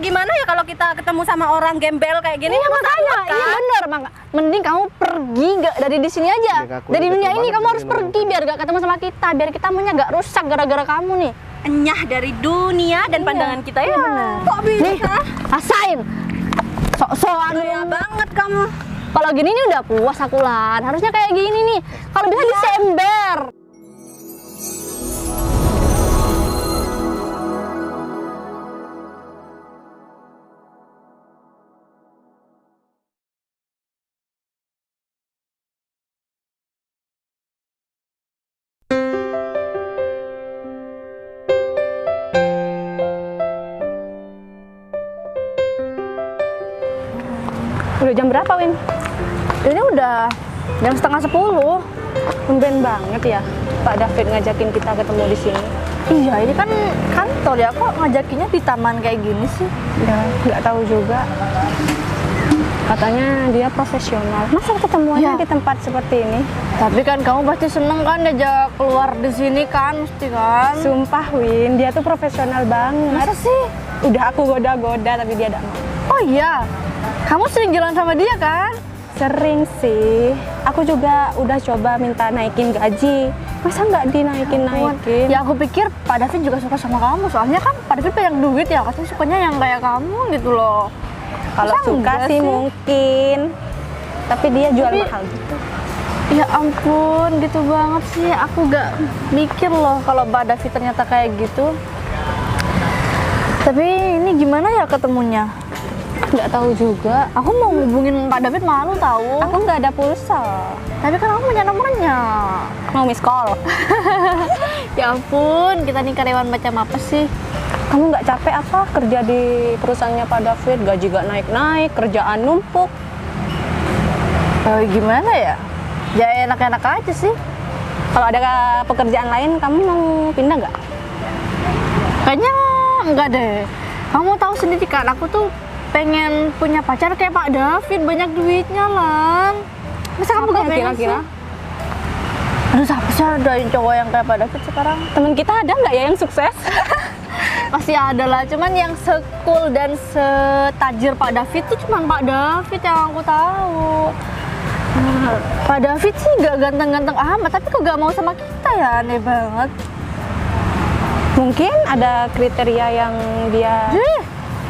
gimana ya kalau kita ketemu sama orang gembel kayak gini? Iya makanya, iya bener. Mending kamu pergi gak dari di sini aja. Dari dunia ini kamu harus pergi biar gak ketemu sama kita, biar kita maunya gak rusak gara-gara kamu nih. Enyah dari dunia dan pandangan kita ya. Bener. Kok bisa? Nih, rasain. Sok-sokan banget kamu. Kalau gini nih udah puas aku Lan. Harusnya kayak gini nih. Kalau bisa disember. Udah jam berapa, Win? Ini udah jam 9:30. Tumben banget ya Pak David ngajakin kita ketemu di sini. Iya, ini kan kantor ya, kok ngajakinnya di taman kayak gini sih? Ya, nggak tahu juga. Katanya dia profesional. Masa ketemuannya Ya. di tempat seperti ini? Tapi kan kamu pasti seneng kan diajak keluar di sini kan, mesti kan? Sumpah, Win, dia tuh profesional banget. Masa sih? Udah aku goda-goda tapi dia tidak mau. Oh iya, kamu sering jalan sama dia kan? Sering sih. Aku juga udah coba minta naikin gaji. Masa nggak dinaikin-naikin? Ya aku pikir Pak David juga suka sama kamu, soalnya kan Pak David banyak duit ya, katanya sukanya yang kayak kamu gitu loh. Kalau Masa suka enggak sih mungkin. Tapi dia jual mahal gitu. Ya ampun, gitu banget sih. Aku gak mikir loh kalau Pak David ternyata kayak gitu. Tapi ini gimana ya ketemunya? Nggak tahu juga. Aku mau hubungin Pak David malu tahu. Aku nggak ada pulsa. Tapi kan aku punya nomornya. Mau miss call. Ya ampun, kita nih karyawan macam apa sih? Kamu nggak capek apa kerja di perusahaannya Pak David? Gaji nggak naik-naik, kerjaan numpuk. Gimana ya? Ya enak-enak aja sih. Kalau ada pekerjaan lain, kamu mau pindah nggak? Kayaknya enggak deh. Kamu tahu sendiri kan, aku tuh pengen punya pacar kayak Pak David, banyak duitnya Lan. Masa kamu gak pengen kira-kira? sih? Aduh, siapa sih ada yang cowok yang kayak Pak David sekarang? Temen kita ada nggak ya yang sukses? Pasti ada lah, cuman yang se-cool dan setajir Pak David tuh cuman Pak David yang aku tahu. Pak David sih gak ganteng-ganteng amat, tapi kok gak mau sama kita ya, aneh banget. Mungkin ada kriteria yang dia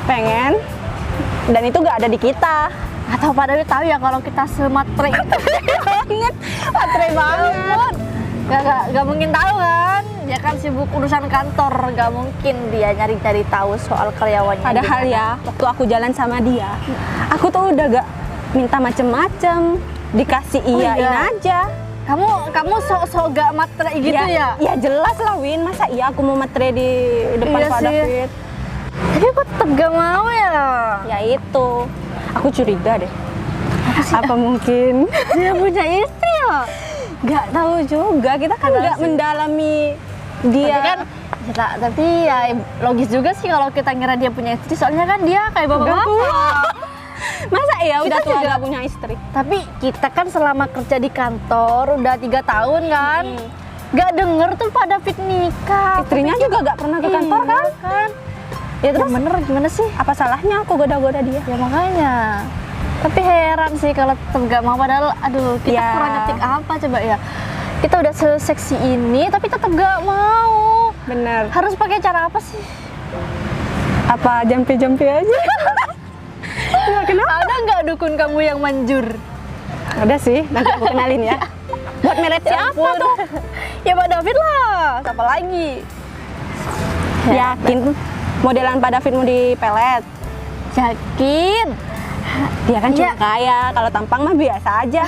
pengen, dan itu nggak ada di kita. Atau Pak David tahu ya kalau kita sematre itu. Banget, matre banget. Gak mungkin tahu kan, dia kan sibuk urusan kantor, gak mungkin dia nyari-cari tahu soal karyawannya. Padahal ya, waktu aku jalan sama dia, aku tuh udah gak minta macem-macem, dikasih iyain aja. Kamu sok-sok gak matre gitu ya? Ya jelas lah, Win, masa iya aku mau matre di depan Iya Pak sih. David? Tapi kok tetep gak mau ya? Ya itu, aku curiga deh. Apa mungkin Dia punya istri ya? nggak tahu juga, kita kan nggak mendalami dia. Tapi ya logis juga sih kalau kita ngira dia punya istri, soalnya kan dia kayak bapak-bapak. Masa ya udah Kita tua juga nggak punya istri? Tapi kita kan selama kerja di kantor udah 3 tahun kan, gak denger tuh Pak David nikah. Istrinya juga nggak pernah ke kantor kan? Ya terus bener gimana sih? Apa salahnya aku goda-goda dia? Ya makanya. Tapi heran sih kalau tetap gak mau, padahal aduh kita Ya. kurang nyetik apa coba ya. Kita udah seseksi ini tapi tetap gak mau. Bener. Harus pakai cara apa sih? Apa jampi-jampi aja? Ya, kenapa? Ada nggak dukun kamu yang manjur? Ada sih, nanti aku kenalin ya. Buat melet siapa ampun. tuh? Ya Pak David lah, siapa lagi? Yakin modelan Pak David mau dipelet? Yakin? Dia kan cuma Ya. kaya, kalau tampang mah biasa aja.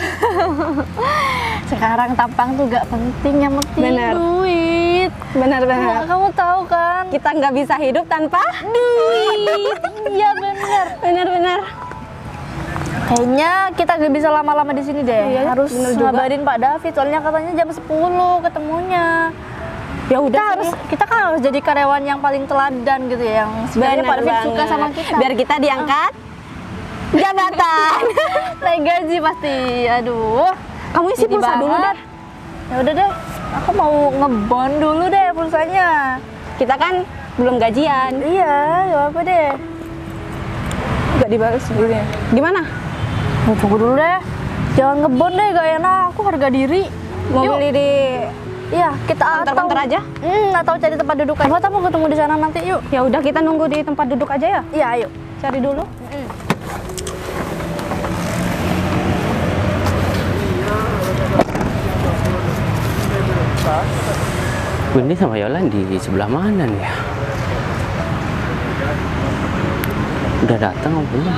Sekarang tampang tuh gak penting, yang penting Bener. duit. Benar-benar. Kamu tahu kan? Kita nggak bisa hidup tanpa Duit. Iya bener. benar-benar. Kayaknya kita gak bisa lama-lama di sini deh. Iya, Harus bener juga. ngabarin Pak David, soalnya katanya jam 10 ketemunya. Ya udah Kita kan harus jadi karyawan yang paling teladan gitu ya, yang sebenarnya Pak David suka sama kita. Biar kita diangkat jabatan. Naik gaji pasti. Aduh. Kamu isi Gini pulsa dulu banget. deh. Ya udah deh. Aku mau ngebon dulu deh pulsanya. Kita kan belum gajian. Iya, gak apa deh. Nggak dibalas dulu ya. Gimana? Tunggu dulu deh. Jangan ngebon deh, gak enak. Aku harga diri. Mau Yuk. beli di Iya, kita counter aja? Atau cari tempat duduk aja. Atau mau ketemu di sana nanti, yuk. Ya udah, kita nunggu di tempat duduk aja ya. Iya, ayo. Cari dulu. Windy sama Yolan di sebelah mana nih ya? Udah datang apa belum?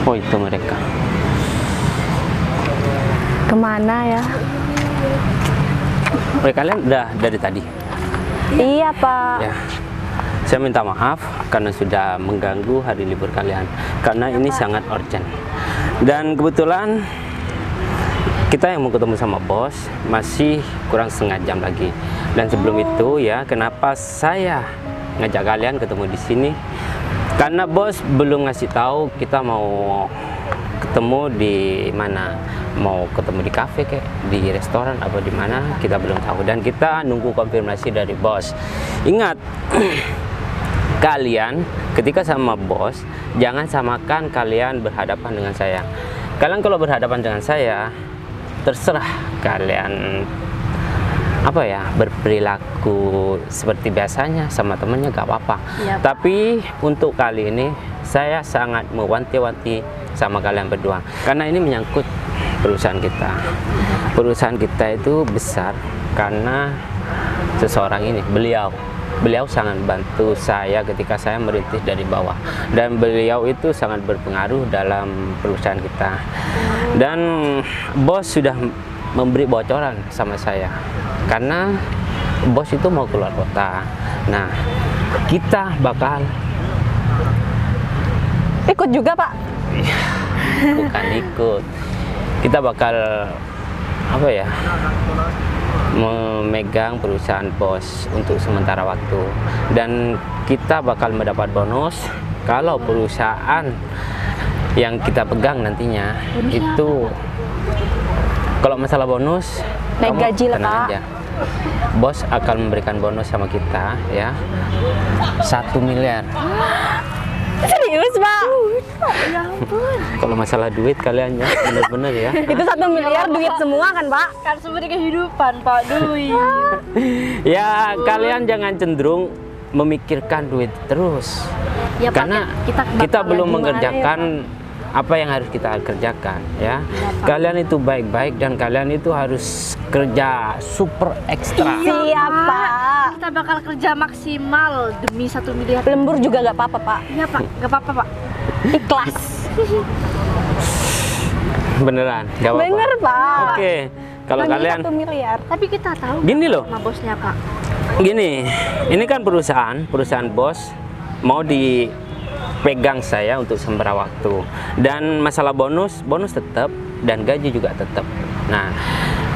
Oh, itu mereka. Kemana ya? Kalian udah dari tadi? Iya, Pak. Ya. Saya minta maaf karena sudah mengganggu hari libur kalian. Karena ini sangat urgent. Dan kebetulan kita yang mau ketemu sama bos masih kurang setengah jam lagi. Dan sebelum itu ya, kenapa saya ngajak kalian ketemu di sini? Karena bos belum ngasih tahu kita mau ketemu di mana. Mau ketemu di kafe kayak di restoran apa di mana, kita belum tahu. Dan kita nunggu konfirmasi dari bos. Ingat, kalian ketika sama bos jangan samakan kalian berhadapan dengan saya. Kalian kalau berhadapan dengan saya, terserah kalian apa ya, berperilaku seperti biasanya sama temennya, gak apa-apa. Iya, Pak. Tapi untuk kali ini saya sangat mewanti-wanti sama kalian berdua karena ini menyangkut perusahaan kita. Perusahaan kita itu besar karena seseorang ini, beliau sangat bantu saya ketika saya merintis dari bawah, dan beliau itu sangat berpengaruh dalam perusahaan kita. Dan bos sudah memberi bocoran sama saya karena bos itu mau keluar kota. Nah, kita bakal Ikut juga, Pak. bukan ikut, kita bakal apa ya, memegang perusahaan bos untuk sementara waktu, dan kita bakal mendapat bonus kalau perusahaan yang kita pegang nantinya itu, kalau masalah bonus Naik kamu gaji lah, tenang Pak. aja. Bos akan memberikan bonus sama kita ya, 1 miliar. Serius, Pak? Ya ampun. Kalau masalah duit kalian ya bener-bener ya. Itu 1 miliar duit semua kan, Pak? Kan sumber kehidupan, Pak. Duit. Ya, kalian jangan cenderung memikirkan duit terus. Ya, Pak, Karena kita kita belum gimana mengerjakan apa yang harus kita kerjakan ya. Kalian itu baik-baik dan kalian itu harus kerja super ekstra. Siap, Pak. Kita bakal kerja maksimal demi 1 miliar. Lembur juga gak apa-apa, Pak. Iya, Pak. Gak apa-apa, Pak. Ikhlas. Beneran, gak apa-apa. Bener, Pak. Oke, kalau Bagi kalian 1 miliar. Tapi kita tahu Gini nggak loh. sama bosnya, Pak. gini, ini kan perusahaan bos mau dipegang saya untuk sementara waktu, dan masalah bonus tetap dan gaji juga tetap. Nah,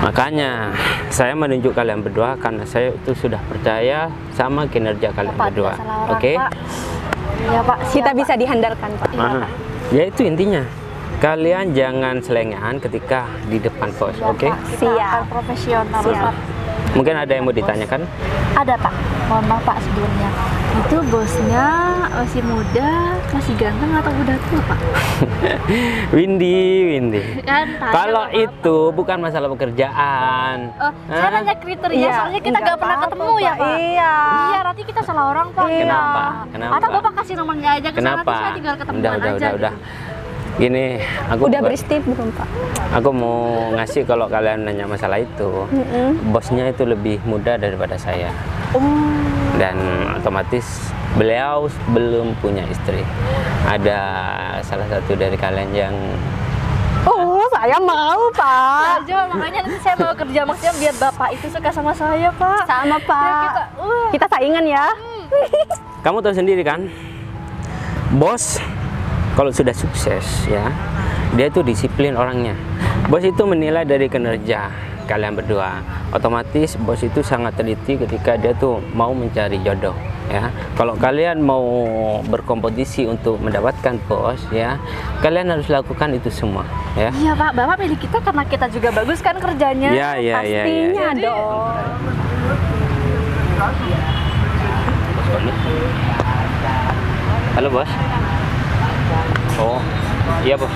makanya saya menunjuk kalian berdua karena saya itu sudah percaya sama kinerja kalian Pak, berdua. tidak salah orang, Oke? Pak. Iya, Pak. Kita Siap, bisa dihandalkan, Pak. Nah, ya itu intinya. Kalian jangan selengean ketika di depan bos, Pak. oke? Pak, kita Siap. akan profesional, Siap. Pak. Mungkin ada yang mau ditanyakan? Ada, Pak. Mohon maaf, Pak, sebelumnya. Itu bosnya masih muda, masih ganteng atau udah tua, Pak? Windy. Kan tanya, Kalau Pak. itu bukan masalah pekerjaan. Saya Hah? nanya kriteria, Iya, soalnya kita nggak nggak pernah apa-apa, ketemu ya, Pak. Pak. Iya. Iya, nanti kita salah orang, Pak. Iya. Kenapa? Kenapa? Atau Bapak kasih nomornya aja ke sana, nanti Kenapa? saya tinggal ketemuan Udah. aja. Gini, aku Udah beristirahat belum, Pak? Aku mau ngasih, kalau kalian nanya masalah itu, bosnya itu lebih muda daripada saya. Dan otomatis beliau belum punya istri. Ada salah satu dari kalian yang Oh, saya mau, Pak. Aja, makanya nanti saya mau kerja maksimal biar Bapak itu suka sama saya, Pak. Sama, Pak. Kita saingan ya. kamu tahu sendiri kan, bos kalau sudah sukses ya, dia itu disiplin orangnya. Bos itu menilai dari kinerja kalian berdua. Otomatis bos itu sangat teliti ketika dia tuh mau mencari jodoh ya. Kalau kalian mau berkompetisi untuk mendapatkan bos ya, kalian harus lakukan itu semua ya. Iya, Pak. Bapak pilih kita karena kita juga bagus kan kerjanya. Ya. Pastinya dong. Halo bos. Oh, iya bos.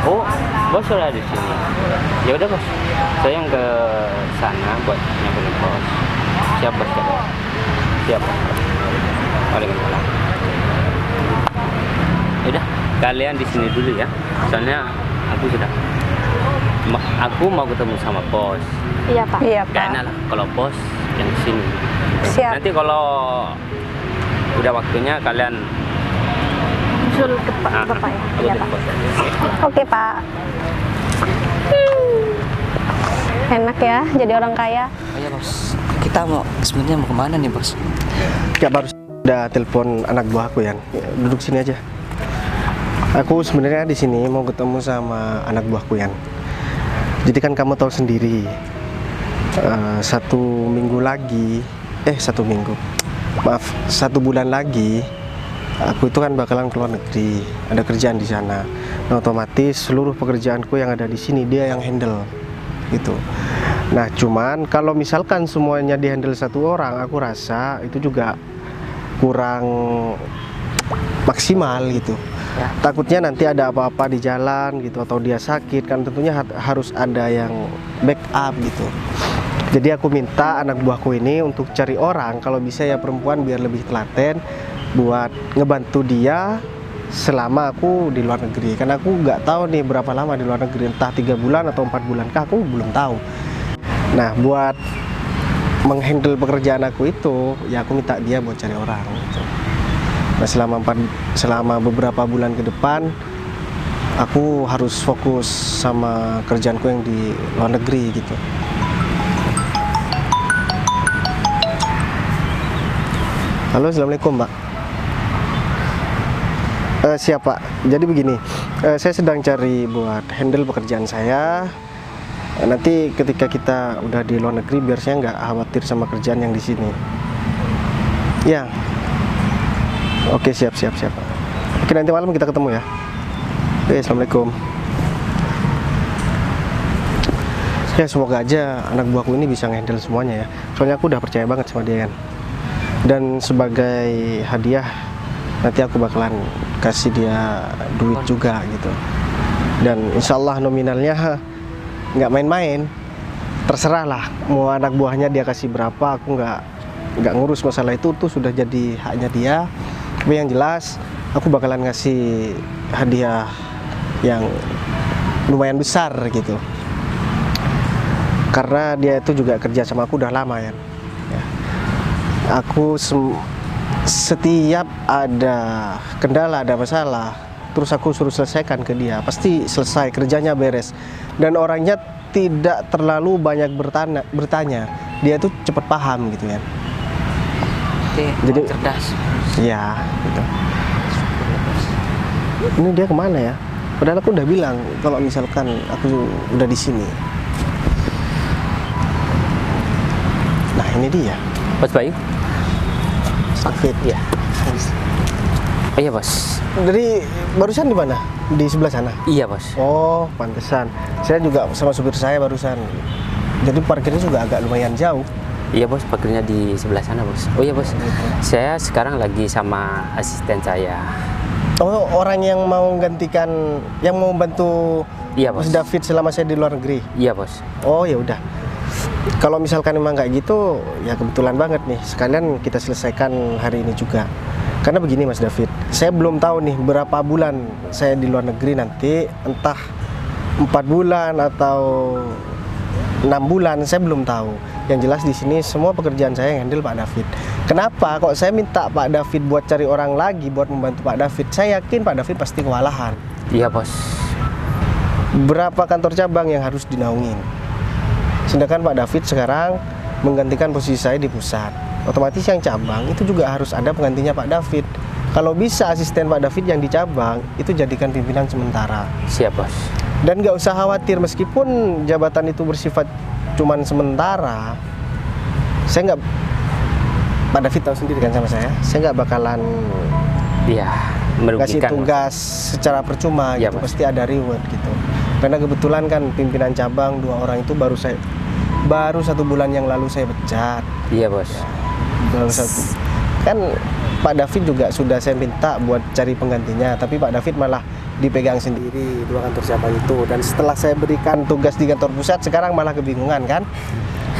Oh, bos sudah di sini. Ya udah bos, saya yang ke sana buat nyamperin bos. Siap bos. Siap bos. Waalaikumsalam. Udah, kalian di sini dulu ya. Soalnya aku mau ketemu sama bos. Iya Pak. Iya, Gak Pak. enak lah kalau bos yang di sini. Siap. Nanti kalau udah waktunya kalian Usul ke Bapak ya. aku Iya jadi Pak. bos. Oke, Pak. Enak ya jadi orang kaya. Oh iya bos, kita sebenarnya mau kemana nih bos? Ya baru udah telepon anak buahku ya. Duduk sini aja. Aku sebenarnya di sini mau ketemu sama anak buahku Yan. Jadi kan kamu tahu sendiri, 1 bulan lagi, aku itu kan bakalan keluar negeri, ada kerjaan di sana. Nah, otomatis seluruh pekerjaanku yang ada di sini dia yang handle, gitu. Nah, cuman kalau misalkan semuanya dihandle satu orang, aku rasa itu juga kurang maksimal gitu. Ya. Takutnya nanti ada apa-apa di jalan gitu atau dia sakit kan tentunya harus ada yang backup gitu. Jadi aku minta anak buahku ini untuk cari orang kalau bisa ya perempuan biar lebih telaten buat ngebantu dia selama aku di luar negeri. Karena aku nggak tahu nih berapa lama di luar negeri, entah 3 bulan atau 4 bulan kah, aku belum tahu. Nah, buat menghandle pekerjaan aku itu ya aku minta dia buat cari orang gitu. Nah, selama beberapa bulan ke depan aku harus fokus sama kerjaanku yang di luar negeri gitu. Halo, assalamualaikum Mbak. Siapa? Jadi begini, saya sedang cari buat handle pekerjaan saya. Nanti ketika kita udah di luar negeri biar saya nggak khawatir sama kerjaan yang di sini. Ya. Oke, siap. Oke, nanti malam kita ketemu ya. Oke, assalamualaikum. Ya, semoga aja anak buahku ini bisa ngehandle semuanya ya. Soalnya aku udah percaya banget sama dia kan. Dan sebagai hadiah nanti aku bakalan kasih dia duit juga gitu. Dan insya Allah nominalnya nggak main-main. Terserah lah mau anak buahnya dia kasih berapa, aku nggak ngurus masalah itu, tuh sudah jadi haknya dia. Tapi yang jelas aku bakalan ngasih hadiah yang lumayan besar gitu, karena dia itu juga kerja sama aku udah lama ya. Aku setiap ada kendala, ada masalah, terus aku suruh selesaikan ke dia, pasti selesai, kerjanya beres. Dan orangnya tidak terlalu banyak bertanya. Dia tuh cepat paham gitu ya. Jadi cerdas. Ya, gitu. Ini dia kemana ya? Padahal aku udah bilang kalau misalkan aku udah di sini. Nah, ini dia. Bos Bayu? Sakit ya. Oh iya bos. Dari barusan di mana? Di sebelah sana. Iya bos. Oh, pantesan. Saya juga sama supir saya barusan. Jadi parkirnya juga agak lumayan jauh. Iya bos, parkirnya di sebelah sana bos. Oh iya bos, saya sekarang lagi sama asisten saya. Oh, orang yang mau gantikan, yang mau bantu Iya bos. Mas David selama saya di luar negeri. Iya bos. Oh ya udah. Kalau misalkan memang kayak gitu, ya kebetulan banget nih. Sekalian kita selesaikan hari ini juga. Karena begini Mas David, saya belum tahu nih berapa bulan saya di luar negeri nanti, entah 4 bulan atau 6 bulan, saya belum tahu. Yang jelas di sini semua pekerjaan saya yang handle Pak David. Kenapa kok saya minta Pak David buat cari orang lagi buat membantu Pak David? Saya yakin Pak David pasti kewalahan. Iya bos. Berapa kantor cabang yang harus dinaungin? Sedangkan Pak David sekarang menggantikan posisi saya di pusat. Otomatis yang cabang itu juga harus ada penggantinya Pak David. Kalau bisa asisten Pak David yang di cabang itu jadikan pimpinan sementara. Siap bos. Dan nggak usah khawatir meskipun jabatan itu bersifat cuman sementara. Saya nggak, Pak David tahu sendiri kan sama saya nggak bakalan Iya, kasih merugikan. tugas secara percuma Iya, gitu, Mas. pasti ada reward gitu. Karena kebetulan kan pimpinan cabang 2 orang itu baru 1 bulan yang lalu saya pecat. Iya bos. kan Pak David juga sudah saya minta buat cari penggantinya, tapi Pak David malah dipegang sendiri 2 kantor cabang itu. Dan setelah saya berikan tugas di kantor pusat, sekarang malah kebingungan kan.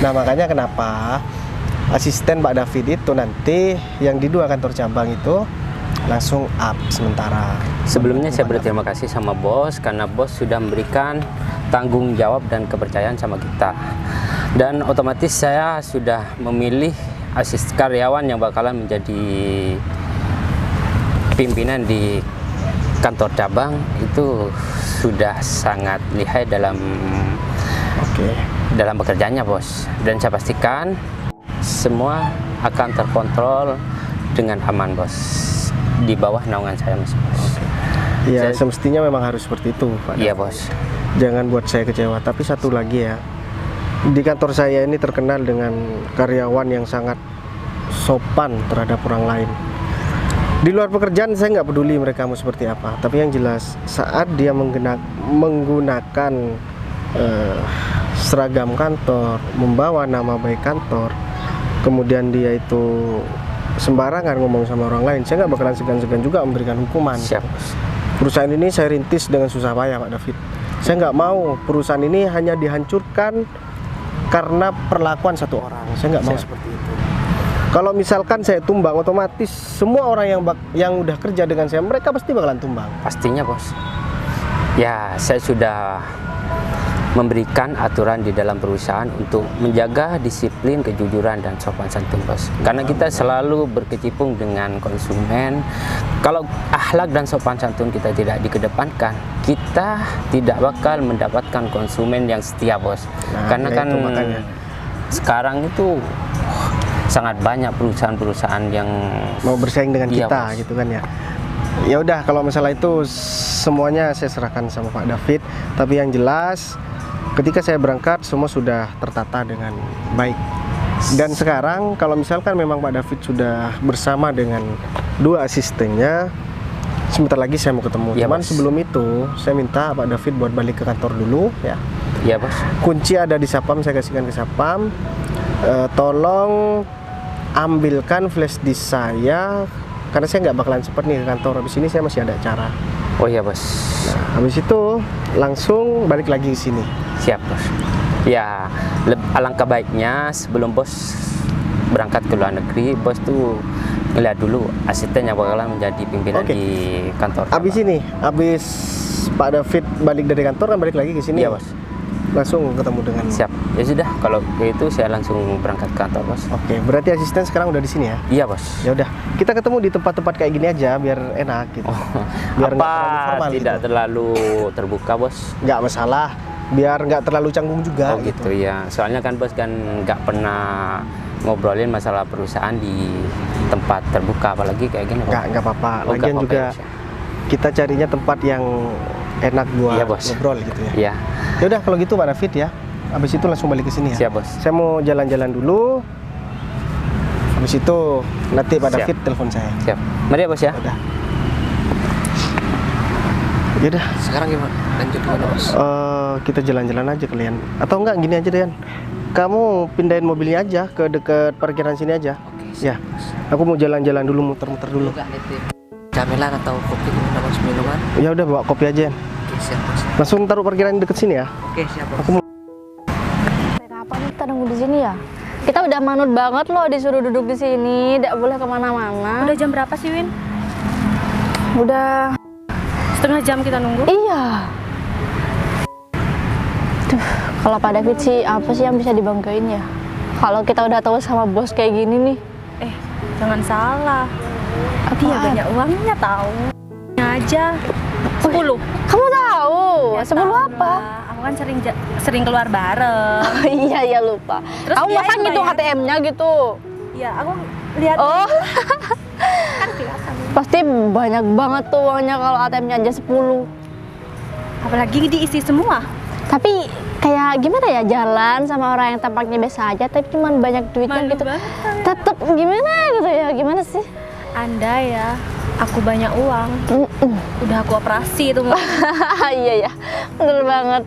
Nah makanya kenapa asisten Pak David itu nanti yang di 2 kantor cabang itu langsung up sementara. Sebelumnya saya berterima kasih sama bos karena bos sudah memberikan tanggung jawab dan kepercayaan sama kita. Dan otomatis saya sudah memilih karyawan yang bakalan menjadi pimpinan di kantor cabang. Itu sudah sangat lihai dalam dalam bekerjanya bos. Dan saya pastikan semua akan terkontrol dengan aman bos, di bawah naungan saya mas bos. Ya semestinya memang harus seperti itu Pak. Iya bos. Jangan buat saya kecewa. Tapi satu lagi ya, di kantor saya ini terkenal dengan karyawan yang sangat sopan terhadap orang lain. Di luar pekerjaan saya nggak peduli mereka mau seperti apa, tapi yang jelas saat dia menggunakan seragam kantor, membawa nama baik kantor, kemudian dia itu sembarangan ngomong sama orang lain, saya nggak bakalan segan-segan juga memberikan hukuman. Siap. Perusahaan ini saya rintis dengan susah payah Pak David. Saya nggak mau perusahaan ini hanya dihancurkan karena perlakuan satu orang. Saya nggak mau seperti itu. Kalau misalkan saya tumbang, otomatis semua orang yang udah kerja dengan saya, mereka pasti bakalan tumbang. Pastinya bos. Ya saya sudah memberikan aturan di dalam perusahaan untuk menjaga disiplin, kejujuran dan sopan santun bos. Karena kita selalu berkecimpung dengan konsumen. Kalau akhlak dan sopan santun kita tidak dikedepankan, kita tidak bakal mendapatkan konsumen yang setia bos. Karena kan sekarang itu sangat banyak perusahaan-perusahaan yang mau bersaing dengan kita bos. gitu kan ya. Ya udah kalau masalah itu semuanya saya serahkan sama Pak David. Tapi yang jelas ketika saya berangkat semua sudah tertata dengan baik. Dan sekarang kalau misalkan memang Pak David sudah bersama dengan 2 asistennya, sebentar lagi saya mau ketemu. Ya, Cuman bos. sebelum itu saya minta Pak David buat balik ke kantor dulu ya. Iya bos. Kunci ada di Sapam, saya kasihkan ke Sapam. Tolong ambilkan flash disk saya karena saya nggak bakalan cepet nih ke kantor. Habis ini saya masih ada acara. Oh iya bos. Nah, habis itu langsung balik lagi ke sini. Siap bos. Ya alangkah baiknya sebelum bos berangkat ke luar negeri, bos tuh ngeliat dulu asisten yang bakalan menjadi pimpinan di kantor. Habis ini, habis Pak David balik dari kantor kan balik lagi ke sini. Iya bos. Langsung ketemu dengan. Siap. Ya sudah kalau begitu saya langsung berangkat ke kantor bos. Oke, berarti asisten sekarang udah di sini ya? Iya bos. Ya udah, kita ketemu di tempat-tempat kayak gini aja biar enak gitu. Biar nggak terlalu formal tidak gitu. terlalu terbuka bos? Nggak masalah, biar nggak terlalu canggung juga. Oh gitu ya. Soalnya kan bos kan nggak pernah ngobrolin masalah perusahaan di tempat terbuka apalagi kayak gini. Nggak apa-apa. Oh, Lagian nggak apa-apa juga ya, bos, ya. kita carinya tempat yang enak buat Iya, bos. ngobrol gitu ya. Iya. Ya udah kalau gitu Pak David ya. Habis itu langsung balik ke sini ya. Siap bos. Saya mau jalan-jalan dulu. Habis itu nanti Pak Siap. David telepon saya. Siap. Mari ya bos ya. Udah. Ya udah. Sekarang gimana? Lanjut gimana bos? Kita jalan-jalan aja kalian. Atau enggak gini aja Dean. Kamu pindahin mobilnya aja ke dekat parkiran sini aja. Ya. Aku mau jalan-jalan dulu, muter-muter dulu. Enggak nitip camilan atau kopi gimana bos, minuman? Ya udah bawa kopi aja. Oke siap bos. Langsung taruh parkiran deket sini ya. Oke siap bos. Aku mau Kapan kita nunggu di sini ya? Kita udah manut banget loh disuruh duduk di sini, tidak boleh kemana-mana. Udah jam berapa sih, Win? Udah. Setengah jam kita nunggu. Iya. Duh, kalau Pak David sih apa sih yang bisa dibanggain ya? Kalau kita udah tahu sama bos kayak gini nih. Jangan salah. Dia banyak uangnya tahu. Aja 10. Kamu tahu? Ya, 10 tahu apa? lah. Aku kan sering keluar bareng. Iya, ya lupa. Terus Kamu dia masa yang ngitung bayar? ATM-nya gitu? Iya, aku lihat Oh, kan kelihatan. pasti banyak banget tuh uangnya kalau ATM-nya aja 10. Apalagi diisi semua. Tapi kayak gimana ya, jalan sama orang yang tampaknya biasa aja tapi cuman banyak duitnya Malu gitu. banget. Tetep gimana gitu ya, gimana sih? Anda ya, aku banyak uang. Udah aku operasi itu. Iya ya, bener banget.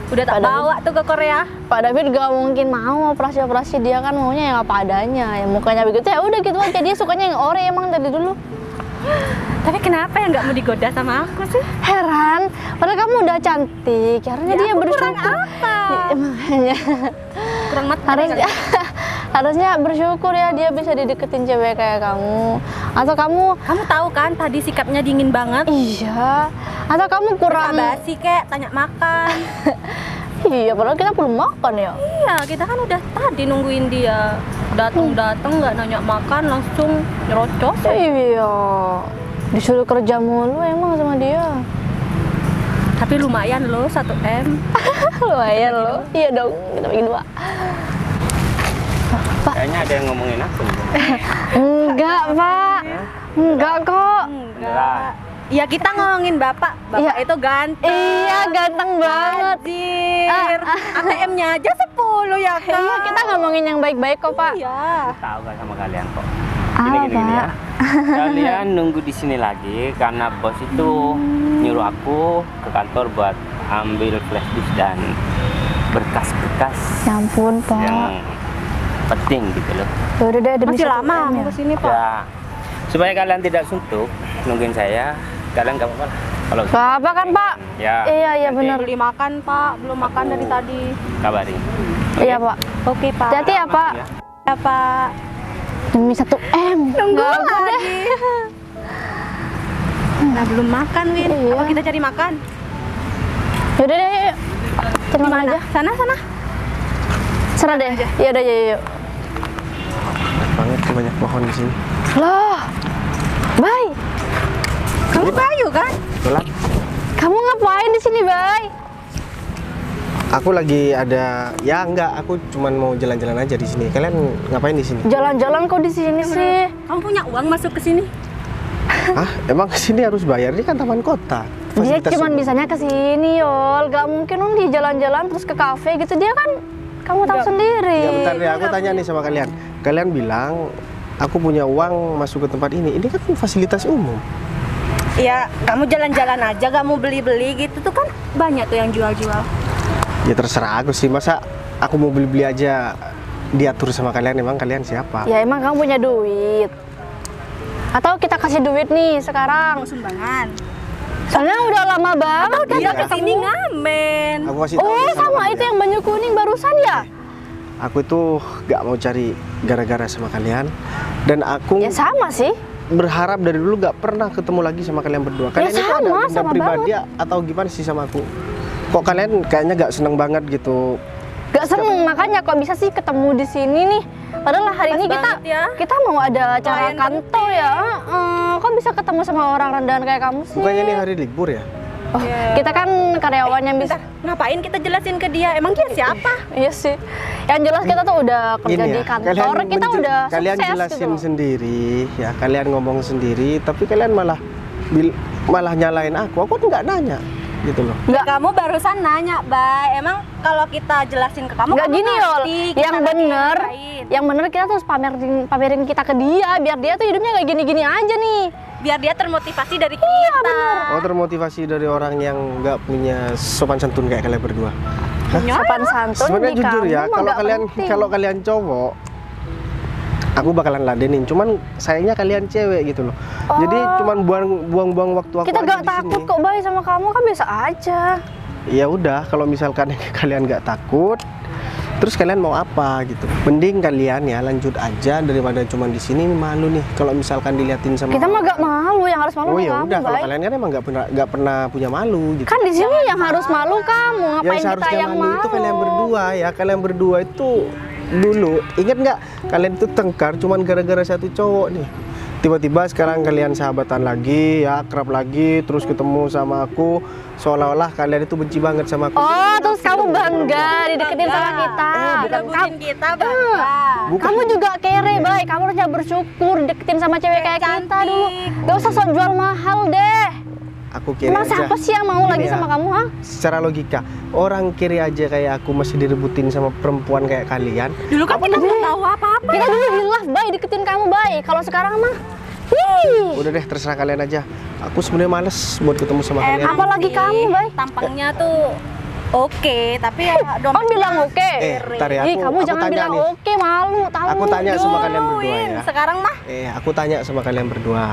Udah tak bawa tuh ke Korea. Pak David gak mungkin mau operasi dia kan maunya yang apa adanya, yang mukanya begitu ya udah gitu aja, dia sukanya yang ore emang dari dulu. Tapi kenapa ya nggak mau digoda sama aku sih? Heran, padahal kamu udah cantik, harusnya Ya, dia aku bersyukur. kurang apa? Ya, makanya Kurang mata harusnya harusnya bersyukur ya dia bisa dideketin cewek kayak kamu. Atau kamu Kamu tahu kan tadi sikapnya dingin banget. iya, atau kamu kurang Basa-basi kek, tanya makan. iya, padahal kita belum makan ya. Iya, kita kan udah tadi nungguin dia. Datang nggak nanya makan, langsung nyerocos. Iya, disuruh kerja mulu emang sama dia. Tapi lumayan loh 1 M. Lumayan loh. Iya dong, kita bagi 2. Kayaknya ada yang ngomongin aku. Enggak, Pak. Enggak kok. Beneran. Ya kita ngomongin bapak. Bapak Iya. itu ganteng. Iya, ganteng banget. Anjir. ATM-nya aja 10 ya kan? Iya, kita ngomongin yang baik-baik kok, Pak. Iya. Tahu gak sama kalian kok. Apa? Gini ya. Kalian nunggu di sini lagi karena bos itu nyuruh aku ke kantor buat ambil flash disk dan berkas-berkas Ya ampun, Pak. yang penting gitu loh. Udah deh, demi Masih 1 lama M mau ya. kesini Pak. Ya, supaya kalian tidak suntuk nungguin saya, kalian gak apa-apa lah. Kalau Gak apa kan, Pak? ya, Iya, iya nanti benar. Beli makan Pak, belum makan dari tadi. Kabarin. Iya, Pak. Oke Pak. Hati-hati ya, Pak. Ya. Ya Pak. Demi 1 M. Nunggu Nggak apa deh. lagi. Nah belum makan Win. Iya. Apa kita cari makan? Yaudah deh, yuk. Tenang Mana? aja. Sana. Serah deh. Iya udah, yuk. Banget tuh banyak pohon di sini. Loh. Bay, Kamu Bayu kan? Betul. kamu ngapain di sini, Bay? Aku lagi ada, ya enggak, aku cuman mau jalan-jalan aja di sini. Kalian ngapain di sini? Jalan-jalan kok di sini sih? Kamu punya uang masuk ke sini? Hah? Emang kesini harus bayar? Ini kan taman kota. Dia Fasilitas cuma umum. bisanya ke sini, Yol. Gak mungkin di jalan-jalan terus ke kafe gitu. Dia kan kamu tahu sendiri. Ya bentar deh, aku tanya nih sama kalian. Kalian bilang aku punya uang masuk ke tempat ini. Ini kan fasilitas umum. Iya, kamu jalan-jalan aja, gak mau beli-beli gitu tuh kan banyak tuh yang jual-jual. Ya terserah aku sih. Masa aku mau beli-beli aja diatur sama kalian? Emang kalian siapa? Ya emang kamu punya duit. Atau kita kasih duit nih sekarang. Mau sumbangan. Soalnya udah lama banget Udah Iya. kesini ngamen. Aku kasih tahu Oh, nih sama itu kalian. yang baju kuning barusan ya? Aku itu gak mau cari gara-gara sama kalian. Dan aku Ya sama sih. berharap dari dulu gak pernah ketemu lagi sama kalian berdua. Kalian itu sama, ada dendam sama pribadi atau gimana sih sama aku? Kok kalian kayaknya gak seneng banget gitu? Gak seneng, makanya kok bisa sih ketemu di sini nih. Padahal hari Pas ini kita banget ya. kita mau ada acara Klien kantor ya. Kok bisa ketemu sama orang rendahan kayak kamu sih? Bukannya ini hari libur ya? Oh, kita kan karyawan yang bisa. Bentar, ngapain kita jelasin ke dia? Emang dia siapa? Iya sih. Yang jelas kita tuh udah kerja Gini di ya, kantor, kita udah kalian sukses jelasin gitu. sendiri ya, kalian ngomong sendiri, tapi kalian malah malah nyalain aku nggak nanya gitu loh. Nggak, Kamu barusan nanya, Bay. Emang kalau kita jelasin ke kamu, nggak kamu gini Yol. ngerti kita Yang lagi bener, ngapain. yang bener kita terus pamerin kita ke dia, biar dia tuh hidupnya kayak gini-gini aja nih. Biar dia termotivasi dari kita. Oh, termotivasi dari orang yang nggak punya sopan santun kayak kalian berdua. Sopan santun Sebenarnya di jujur kamu ya, mah nggak penting. kalau kalian cowok, aku bakalan ladenin. Cuman sayangnya kalian cewek gitu loh. Jadi cuman buang-buang waktu aku Kita aja gak di takut sini. kok Bay sama kamu, kan biasa aja. Ya udah, kalau misalkan kalian nggak takut, terus kalian mau apa gitu? Mending kalian ya lanjut aja daripada cuman di sini malu nih. Kalau misalkan diliatin sama Kita mah gak malu, yang harus malu Oh nih ya kamu udah, kalau Bay. kalian kan emang nggak pernah punya malu gitu. Kan di sini yang harus malu kamu, ngapain Yang kita seharusnya yang malu malu? itu kalian berdua ya. Kalian berdua itu dulu ingat nggak? Kalian itu tengkar cuman gara-gara satu cowok nih. Tiba-tiba sekarang kalian sahabatan lagi, ya akrab lagi, terus ketemu sama aku, seolah-olah kalian itu benci banget sama aku. Oh, terus kamu bangga dideketin sama kita. Udah bucin kita, bangga. Bukan. Kamu juga kere, Bay. Kamu harusnya bersyukur deketin sama cewek kayak kita dulu. Gak usah sok jual mahal deh. Aku kiri Emang aja. siapa sih yang mau Gini lagi ya, sama kamu, ha? Secara logika, orang kiri aja kayak aku masih direbutin sama perempuan kayak kalian. Dulu kan kita belum tahu apa-apa. Kita dulu hilaf, Bay, deketin kamu, Bay. Kalau sekarang mah, hii. Udah deh, terserah kalian aja. Aku sebenarnya males buat ketemu sama kalian. apalagi sih, kamu, Bay. Tampangnya tuh oke, tapi ya Kamu bilang oke. Tar ya, Ih, kamu aku jangan tanya bilang nih. oke, malu tahu. Aku tanya sama kalian berdua ya. Sekarang mah Aku tanya sama kalian berdua.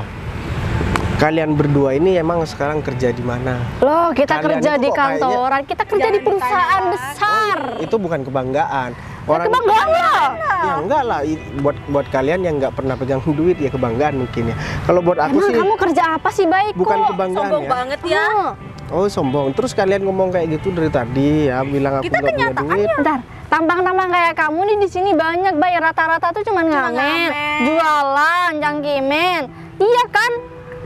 Kalian berdua ini emang sekarang kerja di mana? Loh, kita Kalian kerja itu di kok kayaknya- kantoran, kita kerja di perusahaan besar. Itu bukan kebanggaan. Kebanggaan lah. Ya enggak lah, buat kalian yang nggak pernah pegang duit ya kebanggaan mungkin ya. Kalau buat aku Emang sih kamu kerja apa sih, baik bukan kok? kebanggaan sombong ya. banget ya. Oh. Oh sombong. Terus kalian ngomong kayak gitu dari tadi ya, bilang aku Kita nggak punya duit. Bentar, tampang-tampang kayak kamu nih di sini banyak, Bay. Rata-rata tuh cuman ngamen, ngamen. jualan, cangkimen. Iya kan?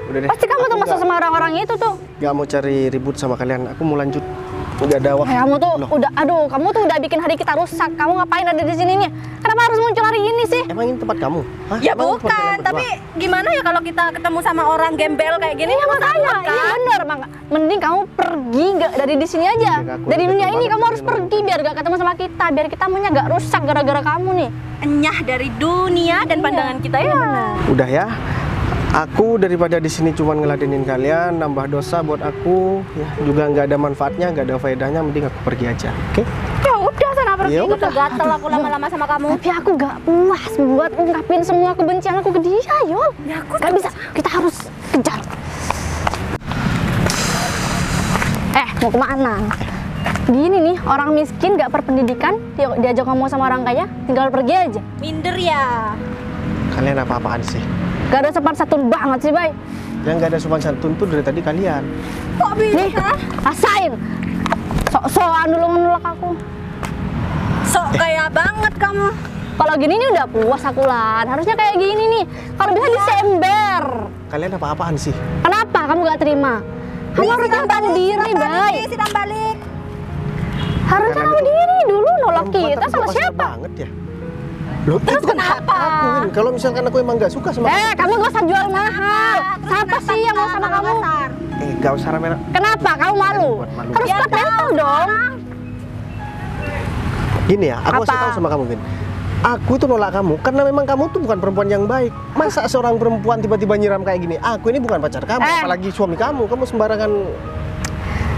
Udah deh. Pasti kamu aku termasuk nggak- sama orang-orang itu tuh. nggak mau cari ribut sama kalian. Aku mau lanjut. Udah ada waktu. Kamu tuh Loh, udah, aduh, kamu tuh udah bikin hari kita rusak. Kamu ngapain ada di sini nih? Kenapa harus muncul hari ini sih? emang ini tempat kamu? Hah? Ya Emang ini tempat bukan, kalian berdua? tapi gimana ya kalau kita ketemu sama orang gembel kayak gini? Iya makanya, iya bener. Mending kamu pergi gak dari di sini aja. Iya, aku Dari udah dunia ketemu ini banget kamu harus ini pergi biar gak ketemu sama kita. Biar kita maunya gak rusak gara-gara kamu nih. Enyah dari dunia dan pandangan kita ya. Benar. Udah ya. Aku daripada di sini cuma ngeladenin kalian, nambah dosa buat aku, ya juga nggak ada manfaatnya, nggak ada faedahnya, mending aku pergi aja, oke? Ya udah sana pergi. Ya udah. Gatel aku lama-lama sama kamu. Tapi aku gak puas buat ungkapin semua kebencian aku ke dia, Yol. Ya aku Gak bisa, kita harus kejar. Mau kemana? Gini nih, orang miskin gak berpendidikan, diajak ngomong sama orang kaya, tinggal pergi aja. minder ya. Kalian apa-apaan sih? Gak ada sopan santun banget sih, Bay. Yang nggak ada sopan santun tuh dari tadi kalian. Kok Nih, bisa? rasain. Sok-sokan dulu ngelak aku. Sok kaya banget kamu. Kalau gini nih udah puas aku, Lan. Harusnya kayak gini nih. Kalau bisa disember. Kalian apa-apaan sih? Kenapa kamu gak terima? Kamu harusnya tahu diri, Bay. Sidang balik. Harusnya Kalian tahu itu diri dulu nolak Perempuan kita tapi sama kok kasar siapa? banget ya? Loh, itu kan hak aku, Win. Kalau misalkan aku emang nggak suka sama Kamu gak usah jual mahal. Terus Siapa kenapa sih yang mau kita sama kamu? kasar? nggak usah rame. Kenapa? Kamu malu? Buat malu. Harus Ya kuat mental dong. Gini ya, aku kasih Apa? tahu sama kamu, Vin. Aku itu nolak kamu karena memang kamu tuh bukan perempuan yang baik. Masa seorang perempuan tiba-tiba nyiram kayak gini? Aku ini bukan pacar kamu, apalagi suami kamu. Kamu sembarangan.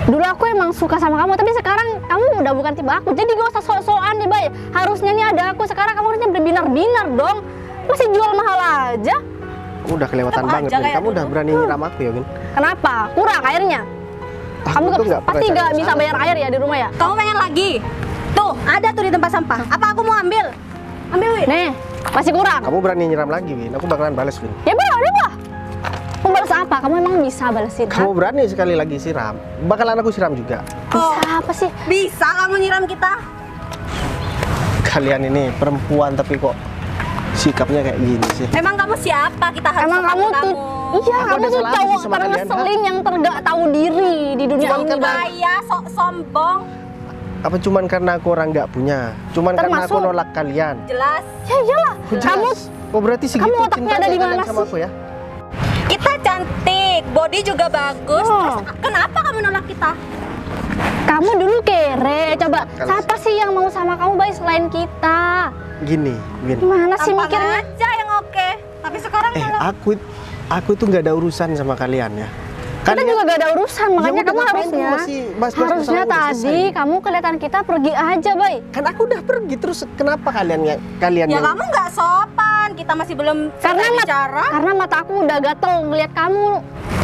Dulu aku emang suka sama kamu, tapi sekarang kamu udah bukan tipe aku. Jadi gak usah sok-sokan deh, Bay. Harusnya nih ada aku. Sekarang kamu harusnya berbinar-binar dong. Masih jual mahal aja. Udah kelewatan Tetep banget, aja Vin. kayak Kamu udah dulu. berani nyiram aku ya, Vin. Kenapa? Kurang airnya. Kamu Aku tuh nggak pasti pernah gak cari bisa masalah. bayar air ya di rumah ya? Kamu pengen lagi? Tuh, ada tuh di tempat sampah. Apa aku mau ambil? Ambil, Win. Nih, masih kurang. Kamu berani nyiram lagi, Vin. Aku bakalan balas, Vin. Ya boleh lah. Kamu balas apa? Kamu emang bisa balesin? Kamu berani sekali lagi siram, bakalan aku siram juga. Bisa apa sih? Bisa kamu nyiram kita? Kalian ini perempuan tapi kok sikapnya kayak gini sih. Emang kamu siapa? Kita harus Emang sama kamu tuh, iya Aku kamu ada tuh salah apa sih cowok sama kalian, terngeselin yang tergak tahu diri di dunia Cuman ini, karena- Bang. Kaya, sok sombong. Apa cuman karena aku orang nggak punya? Cuman karena aku Termasuk- nolak kalian? Jelas. Ya iyalah, kamu Oh berarti segitu Kamu otaknya cintanya ada di kalian mana sama sih? aku ya? Kita cantik, body juga bagus. Oh. Terus kenapa kamu nolak kita? kamu dulu kere. Coba, Kalau- siapa sih yang mau sama kamu, Bay, selain kita? Gini, Win. Gimana sih Tampang mikirnya? aja yang oke. Tapi sekarang malah Aku tuh nggak ada urusan sama kalian ya. Kita juga gak ada urusan, makanya Ya udah, kamu ngapain harusnya kamu masih bahas-bahas harusnya masalah udah tadi selesai? kamu kelihatan kita pergi aja, Bay. Kan aku udah pergi terus kenapa kalian ya yang kamu nggak sopan. Kita masih belum Karena selesai bicara. karena mata aku udah gatel ngeliat kamu.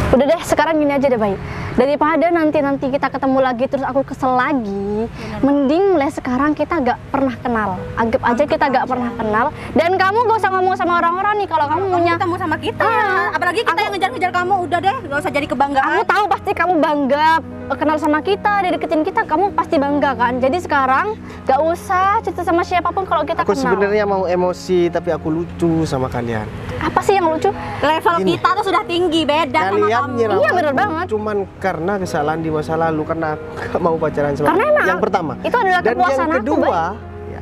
Udah deh, sekarang gini aja deh, Bay. Daripada nanti kita ketemu lagi terus aku kesel lagi, mending mulai sekarang kita gak pernah kenal. Anggap aja kita gak pernah kenal. Dan kamu gak usah ngomong sama orang-orang nih kalau kamu Kamu punya. ketemu sama kita. Ah, Apalagi kita aku- yang ngejar-ngejar kamu. Udah deh, nggak usah jadi kebanggaan. Aku tahu pasti kamu bangga kenal sama kita, dideketin kita, kamu pasti bangga kan. Jadi sekarang gak usah cerita sama siapapun kalau kita Aku kenal. sebenarnya mau emosi tapi aku lucu sama kalian. Apa sih yang lucu? Level Gini. kita tuh sudah tinggi, beda sama Kalian kamu. nyiram Iya, bener aku banget. cuman karena kesalahan di masa lalu karena aku gak mau pacaran sama Karena emang yang pertama. itu adalah Dan kepuasan yang aku, kedua, ya,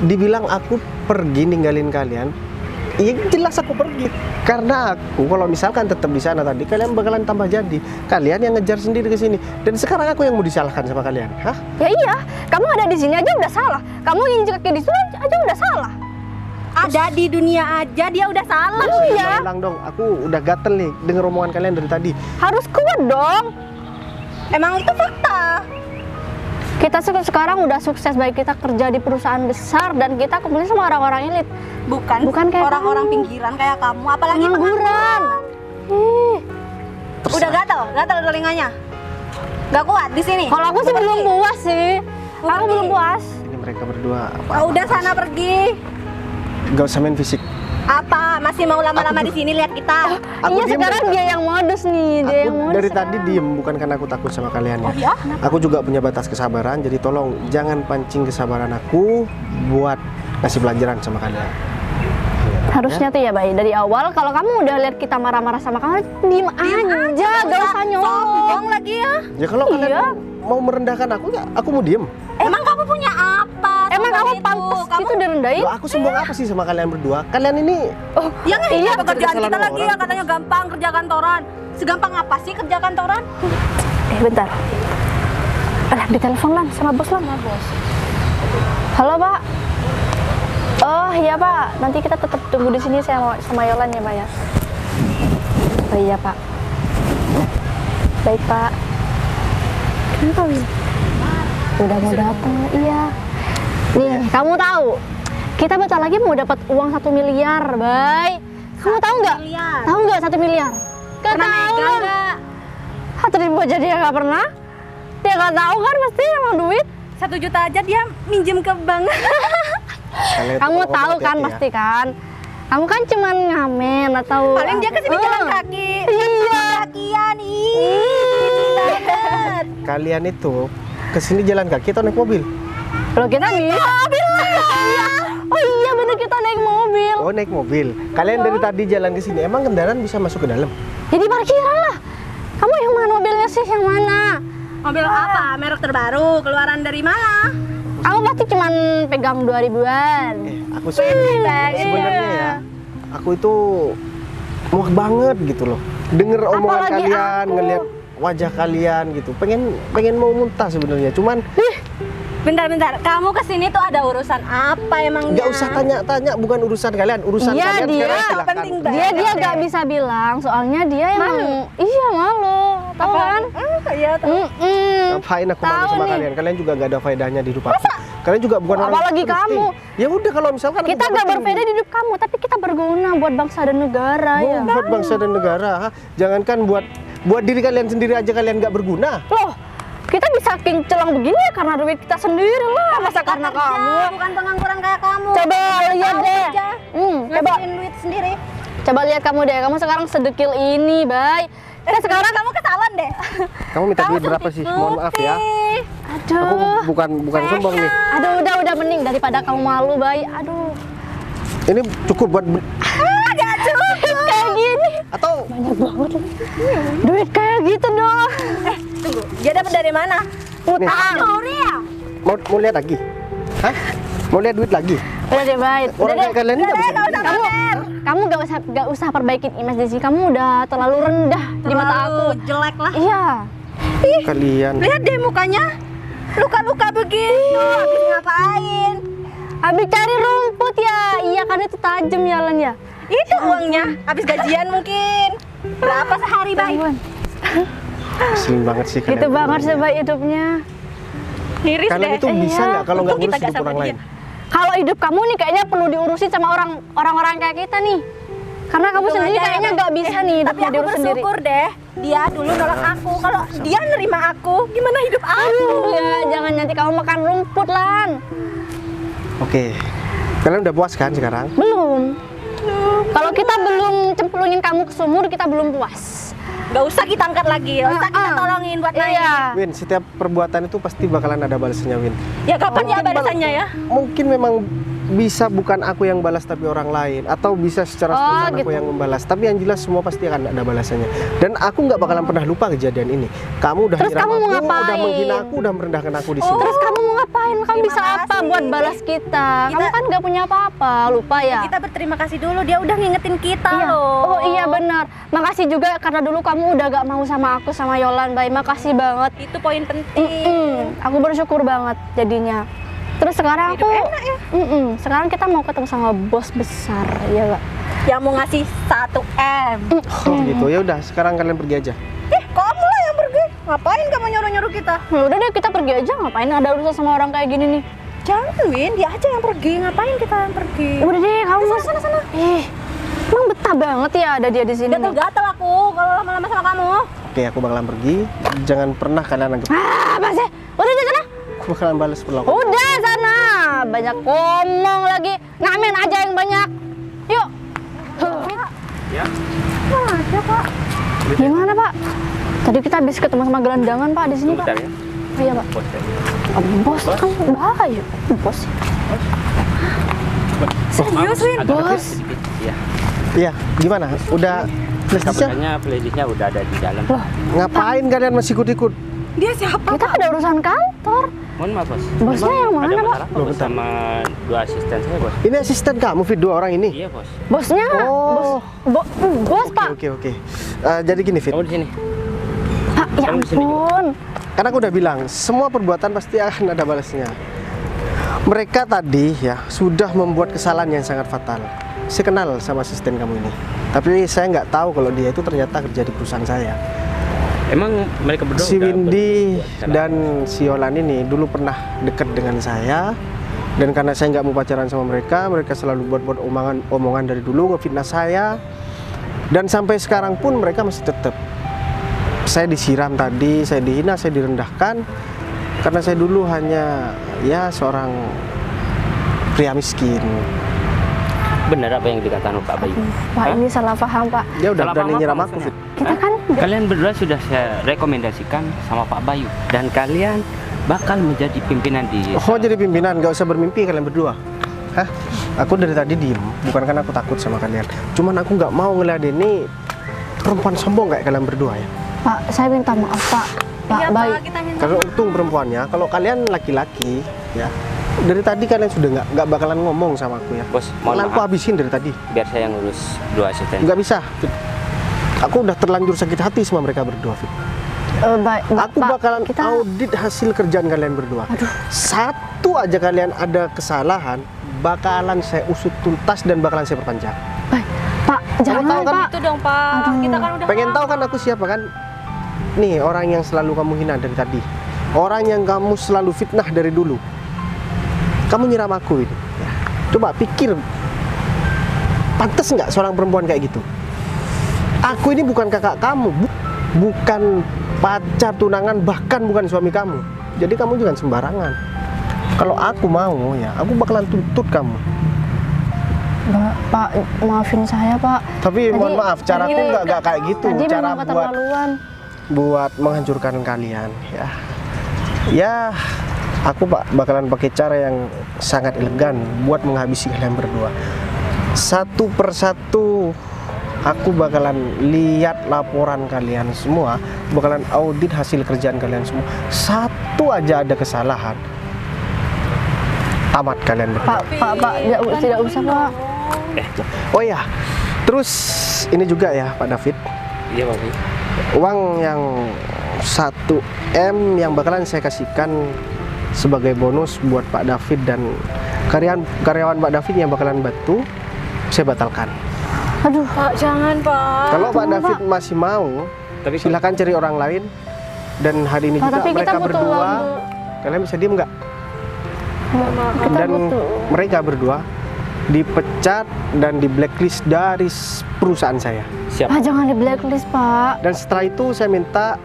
dibilang aku pergi ninggalin kalian. Iya jelas aku pergi karena aku kalau misalkan tetap di sana tadi kalian bakalan tambah jadi. Kalian yang ngejar sendiri ke sini dan sekarang aku yang mau disalahkan sama kalian. Hah? Ya iya, kamu ada di sini aja udah salah. Kamu injek kaki di situ aja udah salah. Ada di dunia aja dia udah salah. Iya, Bilang dong, aku udah gatel nih denger omongan kalian dari tadi. harus kuat dong. Emang itu fakta. Kita sekarang udah sukses, baik kita kerja di perusahaan besar dan kita kumpulin sama orang-orang elit. Bukan kayak orang-orang kamu. pinggiran kayak kamu, apalagi Pengangguran. Ih, udah gatal telinganya. Gak kuat di sini. kalau aku sih belum puas sih. Aku belum puas. Ini mereka berdua apa? Oh, udah sana pergi. Gak usah main fisik. Apa? Masih mau lama-lama di sini lihat kita? Aku Iya diem sekarang dia yang modus nih, dia yang Aku modus. dari tadi diem, bukan karena aku takut sama kalian ya. Oh iya? Aku juga punya batas kesabaran, jadi tolong jangan pancing kesabaran aku buat kasih pelajaran sama kalian. Harusnya tuh ya Bay, dari awal kalau kamu udah lihat kita marah-marah sama kamu, diem aja, gak usah nyolong. Sombong lagi ya. Ya kalau Iya. kalian mau merendahkan aku ya, aku mau diem. Emang kamu punya apa? Emang Sombong kamu itu? pantas Kamu gitu direndahin? Loh, aku sombong apa sih sama kalian berdua? Kalian ini ya nggak iya pekerjaan kesalahan kita lagi orang. ya katanya gampang kerja kantoran. Segampang apa sih kerja kantoran? Bentar. Alah, ditelepon Lan sama bos Lan. Halo Pak. Oh iya Pak, nanti kita tetap tunggu di sini sama Yolan ya Pak ya. Oh iya Pak. Baik Pak. Kenapa Win? Udah mau datang, iya. Nih, kamu tahu? Kita bentar lagi mau dapat uang 1 miliar, Bay. Kamu tahu nggak? miliar. Tahu nggak 1 miliar? Gak Pernah tahu megang lah. nggak? 1.000 aja dia nggak pernah. Dia nggak tahu kan pasti sama duit. 1 juta aja dia minjem ke bank. kalian Kamu tolong tahu kan hati-hati ya. pasti kan? Kamu kan cuman ngamen atau Paling dia kesini jalan kaki. Iya. Kakian banget. Kalian itu kesini jalan kaki atau naik mobil? Loh kita bisa mobil lah. Oh iya bener kita naik mobil. Oh naik mobil. Kalian dari tadi jalan ke sini, emang kendaraan bisa masuk ke dalam? Jadi parkiran lah. Kamu yang mana mobilnya sih? Yang mana? Mobil apa? Merek terbaru. Keluaran dari mana? Aku pasti cuman pegang 2000-an. Aku sebenarnya ya, aku itu muak banget gitu loh. Denger omongan Apalagi kalian, aku. ngeliat wajah kalian gitu. Pengen mau muntah sebenarnya. Cuman Bentar. Kamu kesini tuh ada urusan apa emangnya? nggak usah tanya-tanya, bukan urusan kalian. Urusan Iya, kalian dia sekarang silakan. penting banget. Dia nggak bisa bilang, soalnya dia emang iya malu, tahu kan? Iya tuh. Ngapain aku malu Tahu sama nih. kalian? Kalian juga gak ada faedahnya di hidup aku. Kalian juga bukan orang Apalagi penting. kamu. Ya udah kalau misalkan aku Kita nggak penting. berbeda di hidup kamu, tapi kita berguna buat bangsa dan negara ya. Buat bangsa dan negara, ha? Jangankan buat diri kalian sendiri aja kalian nggak berguna. Loh, kita bisa kinclong begini ya karena duit kita sendiri lah, masa karena Kerja, kamu. bukan pengangguran kayak kamu. Coba lihat Tahu deh. kerja. Coba Ngasihin duit sendiri. coba lihat kamu deh, kamu sekarang sedekil ini, Bay. Sekarang kamu kesalan deh. Kamu minta duit berapa sih? Mohon maaf ya. Aku Aduh. bukan sombong nih. Aduh, udah mending daripada kamu malu, Bay. Aduh. Ini cukup buat Gak cukup. Kayak gini. atau Banyak banget. Duit kayak gitu dong. Tunggu, dia dapat dari mana? Utang. Curi ya? mau lihat lagi? Hah? Mau lihat duit lagi? Udah deh, Bay. Orang kayak kalian ini nggak bisa. Kamu gak usah perbaikin image di sini. Kamu udah terlalu rendah di mata aku. Jelek lah. Iya. Kalian. Lihat deh mukanya. Luka-luka begitu. Habis ngapain? Habis cari rumput ya. Iya kan itu tajam ya, Lan ya. Itu uangnya. Habis gajian mungkin. Berapa sehari, Bay? Keselin banget sih kalian. Gitu banget sih, Bay, hidupnya. Miris Kalian deh. itu bisa Iya. nggak kalau nggak Untung ngurus kita hidup nggak orang sama lain? Kalau hidup kamu nih kayaknya perlu diurusin sama orang-orang kayak kita nih. Karena kamu Untung sendiri aja ya, kayaknya Bay. nggak bisa nih Tapi hidupnya aku diurus sendiri. bersyukur deh. Dia dulu nolak aku. Kalau dia nerima aku, gimana hidup aku? Ya, jangan nanti kamu makan rumput, Lan. Oke. Kalian udah puas kan sekarang? Belum. Kalau kita belum cemplungin kamu ke sumur, kita belum puas. Gak usah kita angkat lagi. Gak usah kita tolongin buat naik. Iya. Win, setiap perbuatan itu pasti bakalan ada balasannya, Win. Ya kapan ya Mungkin balasannya ya? Mungkin memang bisa bukan aku yang balas tapi orang lain, atau bisa secara spontan aku gitu. yang membalas. Tapi yang jelas semua pasti akan ada balasannya. Dan aku nggak bakalan pernah lupa kejadian ini. Kamu udah Terus nyiram kamu mau aku, udah ngapain? menghina aku, udah merendahkan aku di sini. Terus kamu mau ngapain? Kamu Terima bisa apa kasih. buat balas kita? Kamu kan nggak punya apa-apa, lupa ya? Kita berterima kasih dulu. Dia udah ngingetin kita Iya. loh. Oh iya benar. Makasih juga karena dulu kamu udah gak mau sama aku sama Yolan, Bay. Makasih banget. Itu poin penting. Aku bersyukur banget jadinya. Terus sekarang Hidup aku, enak ya. sekarang kita mau ketemu sama bos besar, ya gak? Yang mau ngasih 1 M. Oh gitu. Ya udah, sekarang kalian pergi aja. Kamu lah yang pergi. Ngapain kamu nyuruh-nyuruh kita? Ya udah deh, kita pergi aja. Ngapain ada urusan sama orang kayak gini nih? Jangan Win, dia aja yang pergi. Ngapain kita yang pergi? Udah deh, kamu sana. Emang betah banget ya ada dia di sini. Gatel aku kalau lama-lama sama kamu. Oke, aku bakalan pergi. Jangan pernah kalian anggap Apa sih? Udah deh sana. aku bakalan balas perlakuan. Udah sana. Banyak ngomong lagi. Ngamen aja yang banyak. Yuk. Ya. Ada Pak. Gimana Pak? Tadi kita habis ketemu sama gelandangan Pak di sini Pak. Bentar ya. Oh iya Pak. Bos ya. Bos kan bahaya. Bos. Serius Win? Agak Bos. kecil sedikit. Iya. Iya, gimana? Udah flash disk-nya? Sebenarnya playlistnya udah ada di dalam. Loh, Ngapain kalian masih ikut-ikut? Dia siapa? kita ada urusan kantor. Mohon maaf bos. Bosnya yang mana Ada Pak? masalah bos sama 2 asisten saya bos. Ini asisten kamu, Fit, 2 orang ini? Iya bos. Bosnya? Oh. Bos Pak. Oke. Jadi gini, Fit. Kamu di sini. Pak, ya Kamu di sini. ampun. Karena aku udah bilang, semua perbuatan pasti akan ada balasnya. Mereka tadi ya sudah membuat kesalahan yang sangat fatal. Saya kenal sama asisten kamu ini, tapi saya nggak tahu kalau dia itu ternyata kerja di perusahaan saya. Emang mereka berdua Si udah Windy berbuat salah? dan si Yolan ini dulu pernah dekat dengan saya, dan karena saya nggak mau pacaran sama mereka, mereka selalu buat omongan dari dulu ngefitnah saya, dan sampai sekarang pun mereka masih tetap. Saya disiram tadi, saya dihina, saya direndahkan karena saya dulu hanya ya seorang pria miskin. Benar apa yang dikatakan Pak Bayu? Pak, Hah? ini salah paham Pak. Dia udah Salah berani paham nyiram apa aku, maksudnya? Fit. Kita kan Kalian berdua sudah saya rekomendasikan sama Pak Bayu dan kalian bakal menjadi pimpinan di. Oh, jadi pimpinan, nggak usah bermimpi kalian berdua. Hah? Aku dari tadi diem, bukan karena aku takut sama kalian. Cuman aku nggak mau ngeladeni perempuan sombong kayak kalian berdua ya. Pak, saya minta maaf Pak. Pak, Iya baik. Pak, kita minta. Kalau untung perempuannya, kalau kalian laki-laki ya, dari tadi kalian sudah nggak bakalan ngomong sama aku ya. Bos, mohon Malah aku maaf. habisin dari tadi. Biar saya ngurus 2 asisten. Nggak bisa. Fit. Aku udah terlanjur sakit hati sama mereka berdua, Fit. Baik, Aku Pak, bakalan kita audit hasil kerjaan kalian berdua. Satu aja kalian ada kesalahan, bakalan saya usut tuntas dan bakalan saya perpanjang. baik. Pak, jangan tahu kan Pak. Itu dong Pak. Aduh. Kita kan udah Pengen tahu kan aku siapa kan? Nih orang yang selalu kamu hina dari tadi. Orang yang kamu selalu fitnah dari dulu. Kamu nyiram aku ini. Ya. Coba pikir, pantas nggak seorang perempuan kayak gitu? Aku ini bukan kakak kamu, bukan pacar tunangan, bahkan bukan suami kamu. Jadi kamu jangan sembarangan. Kalau aku mau ya, aku bakalan tuntut kamu. Pak, maafin saya Pak. Tapi mohon Tadi- maaf, caraku tadi- nggak kayak gitu. Tadi Cara memang keterlaluan. buat menghancurkan kalian ya. Ya, aku bakalan pakai cara yang sangat elegan buat menghabisi kalian berdua. Satu persatu aku bakalan lihat laporan kalian semua, bakalan audit hasil kerjaan kalian semua. Satu aja ada kesalahan, tamat kalian berdua. Pak, tidak usah Pak. Oh ya, terus ini juga ya Pak David, Iya Pak Bayu. uang yang 1 M yang bakalan saya kasihkan sebagai bonus buat Pak David dan karyawan Pak David yang bakalan bantu, saya batalkan. Aduh, Pak, jangan Pak. Kalau Pak David masih mau, Tapi silakan cari orang lain. Dan hari ini Pak, juga tapi kita mereka butuh berdua, uang, Bu. kalian bisa diem nggak? Kita Dan butuh. mereka berdua dipecat dan di blacklist dari perusahaan saya. siap. Pak, jangan di blacklist Pak. Dan setelah itu saya minta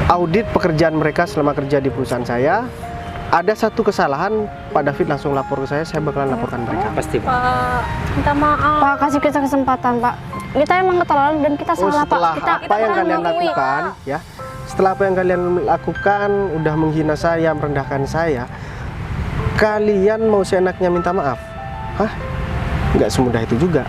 audit pekerjaan mereka selama kerja di perusahaan saya. Ada satu kesalahan, Pak David langsung lapor ke saya bakalan laporkan mereka. Pasti Pak. Pak, minta maaf. Pak, kasih kita kesempatan Pak. Kita emang keterlaluan dan kita Oh, salah setelah Pak. Kita apa yang kalian mengakui. lakukan, ya, setelah apa yang kalian lakukan, udah menghina saya, merendahkan saya, kalian mau seenaknya minta maaf? Hah? Nggak semudah itu juga.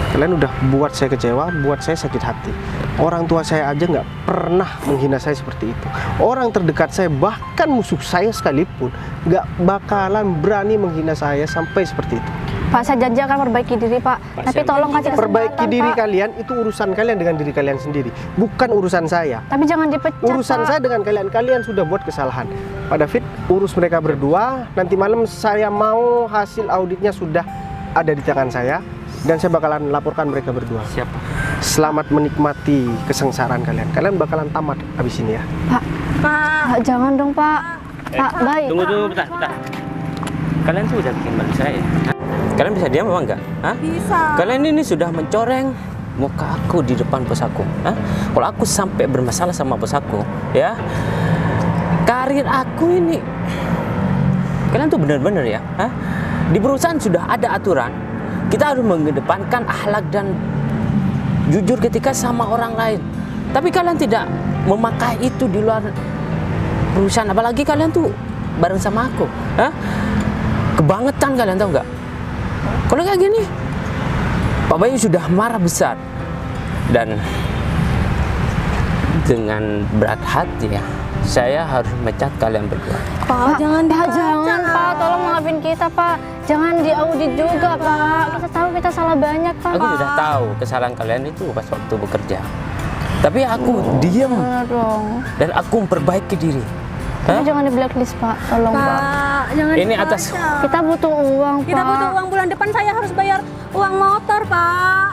Kalian udah buat saya kecewa, buat saya sakit hati. Orang tua saya aja nggak pernah menghina saya seperti itu. Orang terdekat saya, bahkan musuh saya sekalipun, nggak bakalan berani menghina saya sampai seperti itu. Pak, saya janji akan perbaiki diri Pak. Tapi siap. tolong kasih kesempatan Perbaiki diri Pak. kalian, itu urusan kalian dengan diri kalian sendiri, bukan urusan saya. Tapi jangan dipecat Urusan Pak. saya dengan kalian, kalian sudah buat kesalahan. Pak David, urus mereka berdua. Nanti malam saya mau hasil auditnya sudah ada di tangan saya. dan saya bakalan laporkan mereka berdua. Siapa? Selamat menikmati kesengsaraan kalian. Kalian bakalan tamat abis ini ya. Pak, jangan dong Pak. Pak, baik. Tunggu, bentar. Kalian tuh udah bikin malu saya. Kalian bisa diam apa enggak? Hah? Bisa. Kalian ini sudah mencoreng muka aku di depan bos aku. Hah? Kalau aku sampai bermasalah sama bos aku, ya, karir aku ini, kalian tuh bener-bener ya. Hah? Di perusahaan sudah ada aturan, kita harus mengedepankan akhlak dan jujur ketika sama orang lain. Tapi kalian tidak memakai itu di luar perusahaan, apalagi kalian tuh bareng sama aku. Hah? Kebangetan kalian, tahu nggak? Kalau kayak gini, Pak Bayu sudah marah besar dan dengan berat hati ya, saya harus mecat kalian berdua. Pak, jangan Pak, tolong maafin kita Pak. Jangan diaudit juga Pak. Kita tahu kita salah banyak Pak. Aku sudah tahu kesalahan kalian itu pas waktu bekerja. Tapi aku diam Bener dong. dan aku memperbaiki diri. Tapi Hah? jangan di blacklist Pak, tolong Pak. Pak, jangan Ini dibaca. atas Kita butuh uang Pak. Kita butuh uang, bulan depan saya harus bayar uang motor, Pak.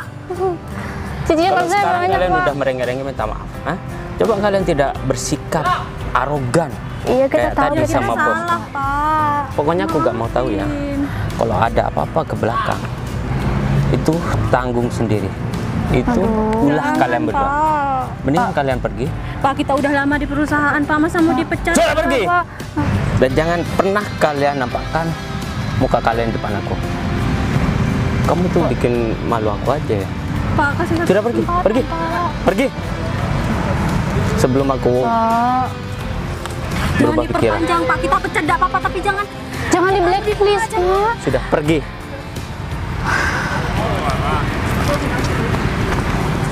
Cicilan kalau saya sekarang banyak kalian Pak. udah merengek-rengek minta maaf. Hah? Coba kalian tidak bersikap arogan Iya kita kayak tahu tadi kita sama bos. Salah, Pak. Pokoknya aku gak mau tahu ya. Kalau ada apa-apa ke belakang, itu tanggung sendiri. Itu ulah kalian berdua. Pak. Mending kalian pergi Pak, kita udah lama di perusahaan, Pak. Masa mau dipecat? Sudah pergi. Pak. dan jangan pernah kalian nampakkan muka kalian di depan aku. Kamu tuh bikin malu aku aja ya. Pak, kasih satu Sudah pergi. Sebelum aku Pak, Jangan berubah pikiran. diperpanjang, Pak. Kita pecat enggak apa-apa, tapi jangan jangan di blacklist Pak. Sudah pergi.